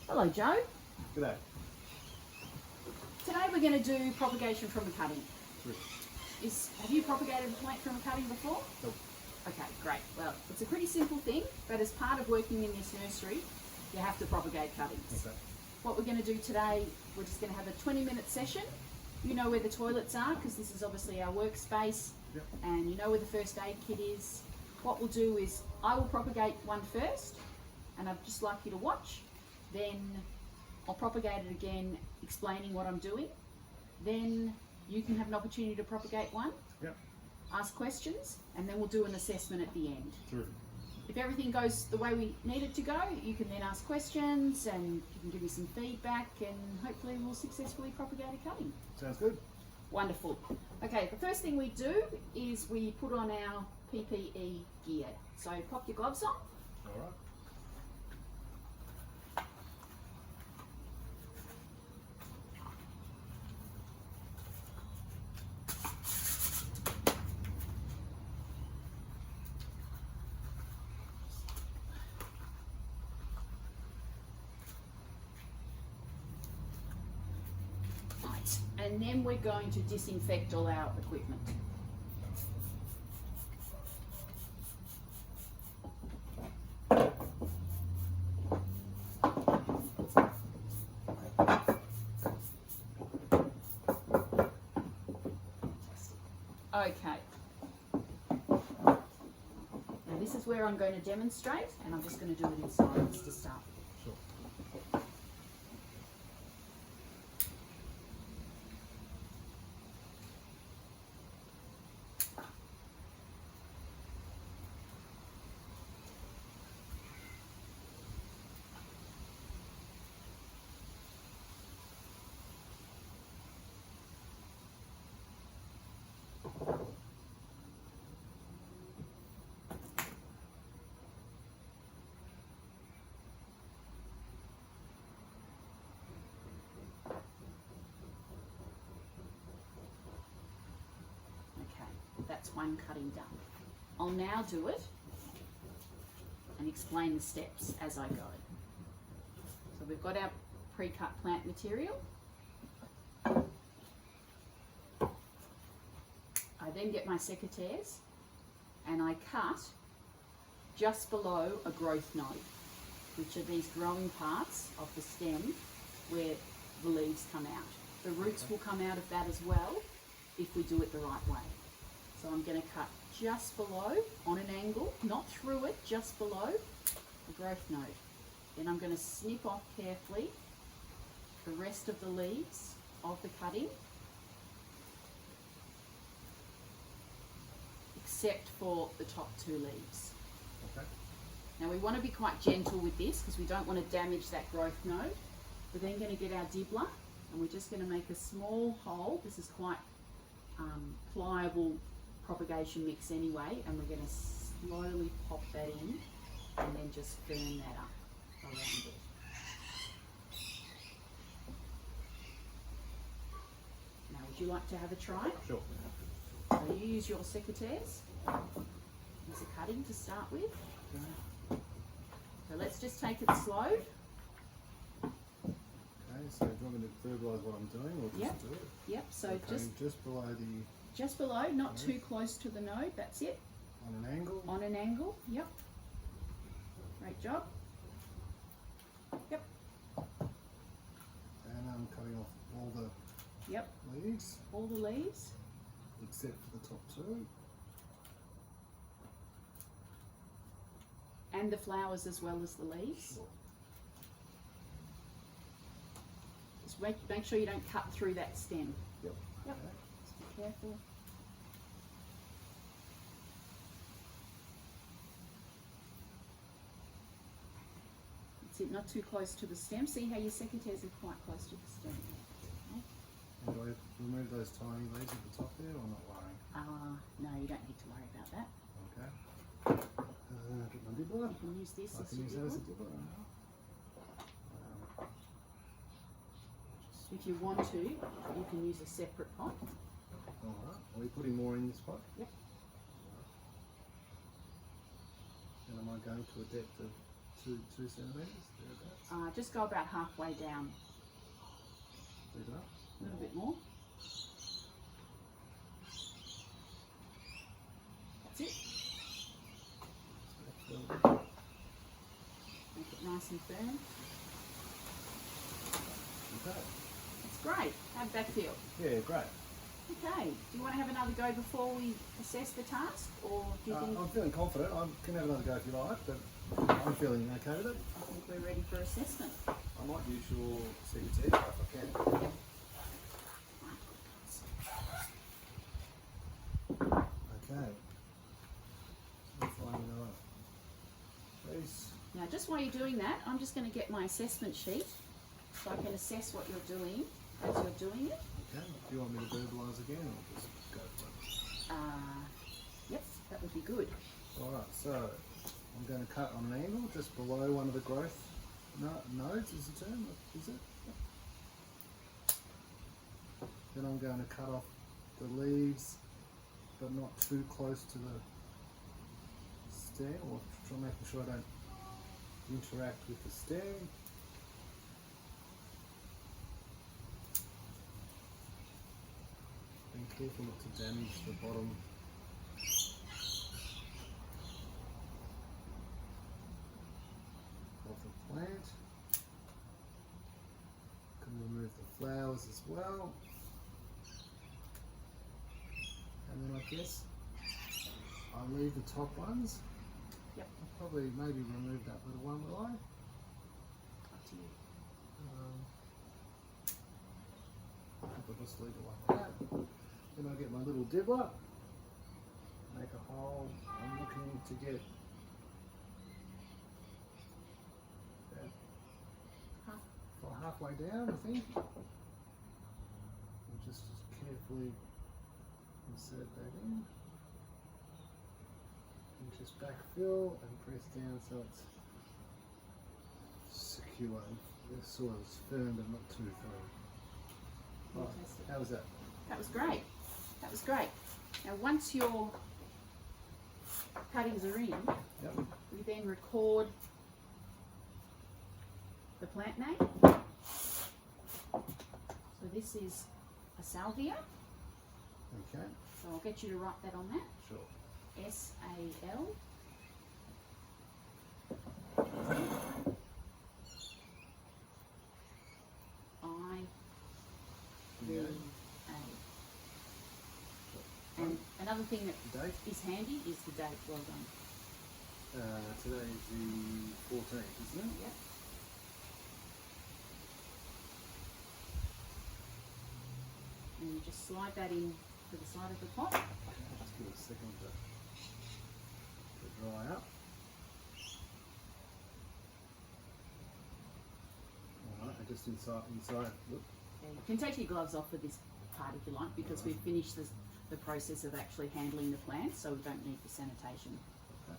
Hello, Joe. G'day. Today we're going to do propagation from a cutting. Sure. Have you propagated a plant from a cutting before? Nope. Okay, great. Well, it's a pretty simple thing, but as part of working in this nursery, you have to propagate cuttings. Okay. What we're going to do today, we're just going to have a 20-minute session. You know where the toilets are, because this is obviously our workspace, Yep. and you know where the first aid kit is. What we'll do is, I will propagate one first, and I'd just like you to watch. Then I'll propagate it again, explaining what I'm doing. Then you can have an opportunity to propagate one, Yep. ask questions, and then we'll do an assessment at the end. True. If everything goes the way we need it to go, you can then ask questions and you can give me some feedback, and hopefully we'll successfully propagate a cutting. Sounds good. Wonderful. Okay, the first thing we do is we put on our PPE gear. So pop your gloves on. All right. Right, and then we're going to disinfect all our equipment. Okay. Now this is where I'm going to demonstrate, and I'm just going to do it in silence to start. Sure. Okay, that's one cutting done. I'll now do it and explain the steps as I go. So we've got our pre-cut plant material. I then get my secateurs and I cut just below a growth node, which are these growing parts of the stem where the leaves come out. The roots will come out of that as well if we do it the right way. So I'm going to cut just below on an angle, not through it, just below the growth node. Then I'm going to snip off carefully the rest of the leaves of the cutting, except for the top two leaves. Okay. Now we want to be quite gentle with this because we don't want to damage that growth node. We're then going to get our dibbler and we're just going to make a small hole. This is quite pliable propagation mix anyway, and we're going to slowly pop that in and then just firm that up around it. Now would you like to have a try? Sure. So you use your secateurs as a cutting to start with. So let's just take it slow. Okay, so do you want me to verbalise what I'm doing or just Yep. do it? Yep, so Okay, just below the, below, not Node. too close to the node, that's it. on an angle. On an angle, yep. Great job. Yep, And I'm cutting off all the yep, leaves all the leaves. except for the top two. And the flowers as well as the leaves. Sure. Just make sure you don't cut through that stem. Yep. Yep. Okay. Just be careful. That's it, not too close to the stem. See how your secateurs are quite close to the stem. Okay. And do I remove those tiny leaves at the top there or not worrying? No, you don't need to worry about that. Okay. Get my dibbler. You can use this I as can your use that as a dibbler. dibbler. If you want to, you can use a separate pot. Alright, are we putting more in this pot? Yep. And am I going to a depth of 2 centimetres, thereabouts. Just go about halfway down. Leave it up. A little bit more. That's it. Make it nice and firm. Okay. That's great. How did that feel? Yeah, great. Okay. Do you want to have another go before we assess the task, or do you think? I'm feeling confident. I can have another go if you like, but I'm feeling okay with it. I think we're ready for assessment. I might use your secretary if I can. Yep. Okay. Let's find another piece. Now, just while you're doing that, I'm just going to get my assessment sheet so I can assess what you're doing as you're doing it. Okay. Do you want me to verbalise again or just go for it? Yep, that would be good. Alright, so I'm going to cut on an angle just below one of the growth nodes is the term, is it? Then I'm going to cut off the leaves but not too close to the stem, or making sure I don't interact with the stem. Being careful not to damage the bottom of the plant. Can remove the flowers as well. And then I guess I'll leave the top ones. Yep. I'll probably maybe remove that little one, will I? Up to you. I think I'll just leave it like that. Then I'll get my little dibbler, make a hole. I'm looking to get about halfway down, I think. I'll just carefully insert that in. And just backfill and press down so it's secure. The soil's firm but not too firm. Right, Fantastic. how was that? That was great. That was great. Now, once your cuttings are in, Yep. we then record the plant name. So this is a salvia. Okay, So I'll get you to write that on that. sure. S-A-L. Yeah. And another thing that The date? is handy is the date. Well done. Today is the 14th, isn't it? Yep. And you just slide that in to the side of the pot. Just give it a second to dry up. Alright, and just inside, whoop. Yeah, you can take your gloves off for this part if you like, because we've finished the process of actually handling the plants, so we don't need the sanitation. Okay.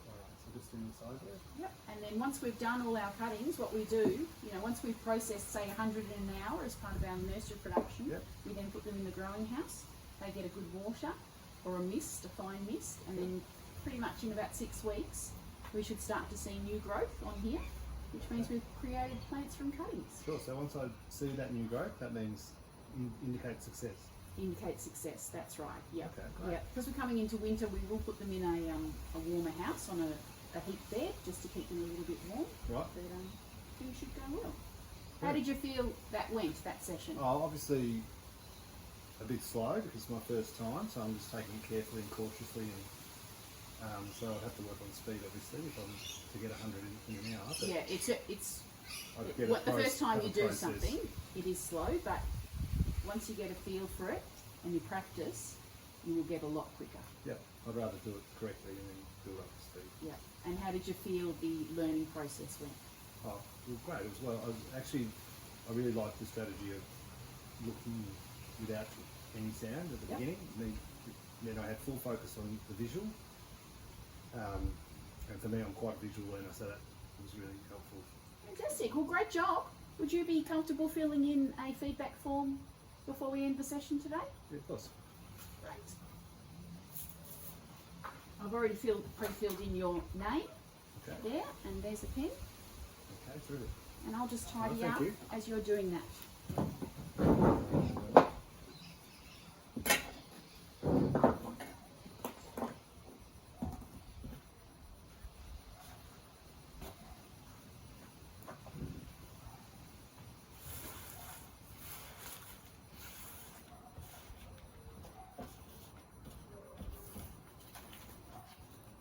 Alright, so just inside there. Yep. And then once we've done all our cuttings, what we do, once we've processed, say, 100 in an hour as part of our nursery production, Yep. we then put them in the growing house. They get a good water or a mist, a fine mist, and then pretty much in about 6 weeks, we should start to see new growth on here, which means we've created plants from cuttings. Sure, so once I see that new growth, that means indicate success. Indicate success, that's right, yeah. Okay, great. Yeah, because we're coming into winter, we will put them in a warmer house on a heat bed, just to keep them a little bit warm. Right. But things should go well. How did you feel that went, that session? Oh, obviously a bit slow because it's my first time, so I'm just taking it carefully and cautiously, and so I'd have to work on speed obviously if I'm to get 100 in an hour. But Yeah, I'd get the first time have you a do process. something, it is slow, but once you get a feel for it and you practice, you will get a lot quicker. Yeah, I'd rather do it correctly and then build up to speed. Yeah. And how did you feel the learning process went? Oh, it was great. It was well. I really liked the strategy of looking without any sound at the Yep. beginning. Then I had full focus on the visual. And for me, I'm quite a visual learner, so that was really helpful. Fantastic. Well, great job. Would you be comfortable filling in a feedback form before we end the session today? Yeah, of course. Great. I've already pre-filled in your name Okay. there, and there's a pen. Okay, terrific. And I'll just tidy thank up you. as you're doing that.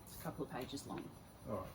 It's a couple of pages long. All right.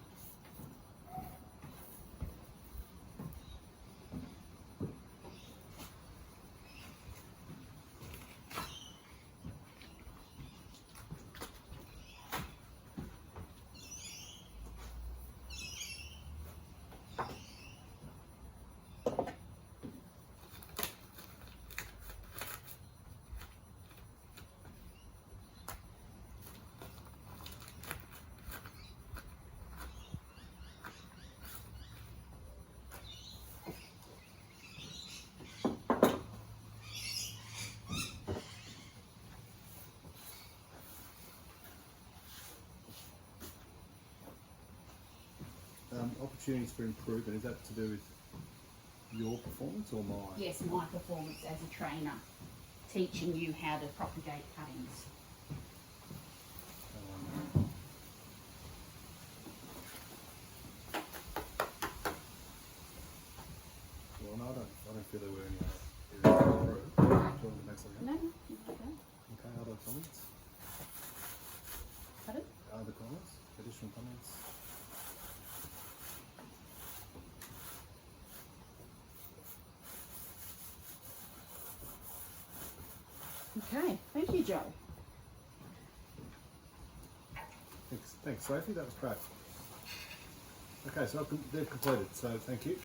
Opportunities for improvement, is that to do with your performance or mine? Yes, my performance as a trainer, teaching you how to propagate cuttings. Well, no, I don't feel there were any other areas to improve. Do you want to make something No, up? okay. Okay, other comments? Pardon? Other comments? Additional comments? Okay, thank you, Joe. Thanks, Tafe, that was great. Okay, so they've completed, so thank you.